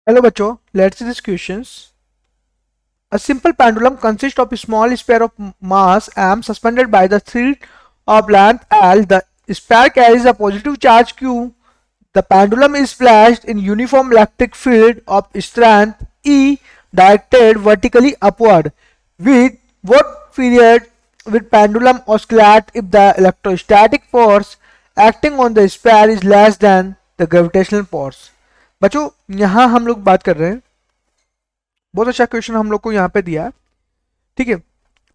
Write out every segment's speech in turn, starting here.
Hello बच्चों, let's see these questions. A simple pendulum consists of a small sphere of mass m suspended by the thread of length L. The sphere carries a positive charge Q. The pendulum is placed in uniform electric field of strength E directed vertically upward. With what period will pendulum oscillate if the electrostatic force acting on the sphere is less than the gravitational force? बच्चों यहाँ हम लोग बात कर रहे हैं, बहुत अच्छा क्वेश्चन हम लोग को यहाँ पे दिया है। ठीक है,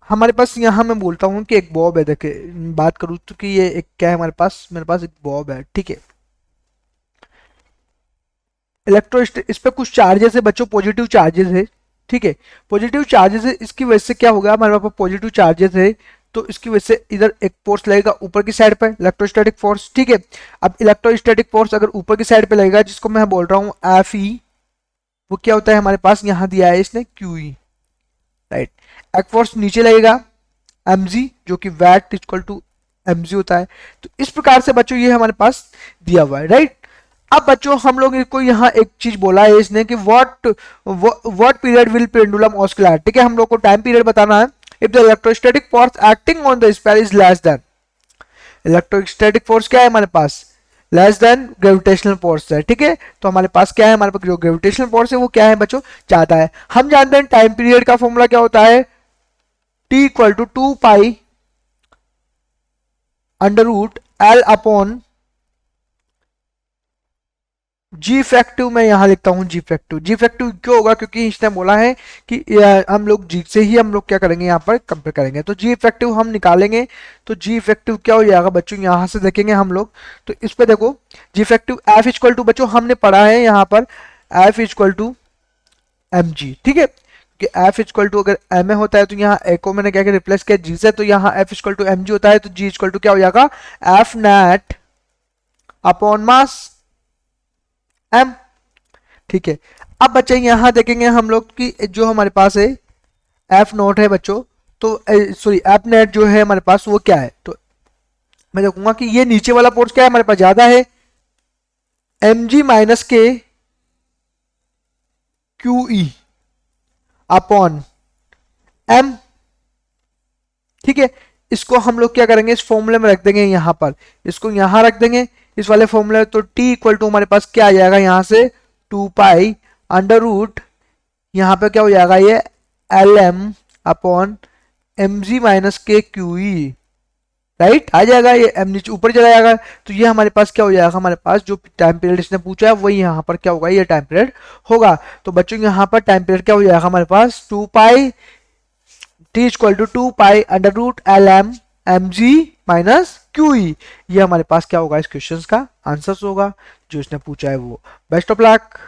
हमारे पास यहाँ मैं बोलता हूँ कि एक बॉब है। देखे बात करूँ तो कि ये एक क्या है हमारे पास, मेरे पास एक बॉब है। ठीक है, इस पे कुछ चार्जेस है बच्चों, पॉजिटिव चार्जेस है। ठीक है, पॉजिटिव चार्जेस है, इसकी वजह से क्या होगा, हमारे पास पॉजिटिव चार्जेस है तो इसकी वजह से इधर एक फोर्स लगेगा ऊपर की साइड पे, इलेक्ट्रोस्टैटिक फोर्स। ठीक है, अब इलेक्ट्रोस्टैटिक फोर्स अगर ऊपर की साइड पे लगेगा, जिसको मैं बोल रहा हूँ एफ ई, वो क्या होता है हमारे पास यहाँ दिया है इसने क्यू ई, राइट। एक फोर्स नीचे लगेगा mg, जो कि वैट इक्वल टू mg होता है। तो इस प्रकार से बच्चों ये हमारे पास दिया हुआ है, राइट। अब बच्चों हम लोग को यहाँ एक चीज बोला है इसने कि व्हाट पीरियड विल पेंडुलम ऑस्किलेट। ठीक है, हम लोग को टाइम पीरियड बताना है। If the electrostatic force acting on the sphere is less than, electrostatic force क्या है हमारे पास, लेस देन ग्रेविटेशनल फोर्स है। ठीक है, तो हमारे पास क्या है, हमारे पास जो ग्रेविटेशनल फोर्स है वो क्या है बच्चों, ज्यादा है। हम जानते हैं टाइम पीरियड का फॉर्मूला क्या होता है, T equal to 2 pi under root L upon g effective. मैं यहां लिखता हूं जी फैक्टिव। जी फैक्टिव क्यों होगा, क्योंकि इसने बोला है कि हम लोग जी से ही हम लोग क्या करेंगे यहाँ पर कंपेयर करेंगे। तो जी इफेक्टिव हम निकालेंगे, तो जी इफेक्टिव क्या हो जाएगा बच्चों, यहां से देखेंगे हम लोग। तो इस पे देखो G effective F equal to, बच्चों हमने पढ़ा है यहाँ पर F equal to M G. ठीक है, कि एफ इक्वल टू अगर एम ए होता है तो यहाँ ए को मैंने क्या रिप्लेस किया जी से, तो यहाँ F equal to M G होता है, तो जी इक्वल टू क्या हो जाएगा, F net upon mass M. ठीक है, अब बच्चे यहाँ देखेंगे हम लोग कि जो हमारे पास है एफ नोट है बच्चों, तो सॉरी एफ नेट जो है हमारे पास वो क्या है, तो मैं देखूंगा कि ये नीचे वाला फोर्स क्या है हमारे पास, ज्यादा है, एम जी माइनस के क्यू ई अपॉन एम। ठीक है, इसको हम लोग क्या करेंगे, इस फॉर्मूले में रख देंगे, यहां पर इसको यहां रख देंगे इस वाले फॉर्मूले। तो टी इक्वल टू हमारे पास क्या आ जाएगा, यहां से 2 पाई अंडर रूट, यहां पे क्या हो जाएगा ये एल एम अपॉन एम जी माइनस के क्यू ई, राइट। आ जाएगा ये एम नीचे ऊपर चला जाएगा, तो ये हमारे पास क्या हो जाएगा, हमारे पास जो टाइम पीरियड इसने पूछा है वही यहाँ पर क्या होगा, ये टाइम पीरियड होगा। तो बच्चों यहाँ पर टाइम पीरियड क्या हो जाएगा हमारे पास, 2 pi T equal to 2 pi under root L M M ji minus Q E. ये हमारे पास क्या होगा, इस क्वेश्चन का आंसर होगा जो इसने पूछा है वो। Best of luck.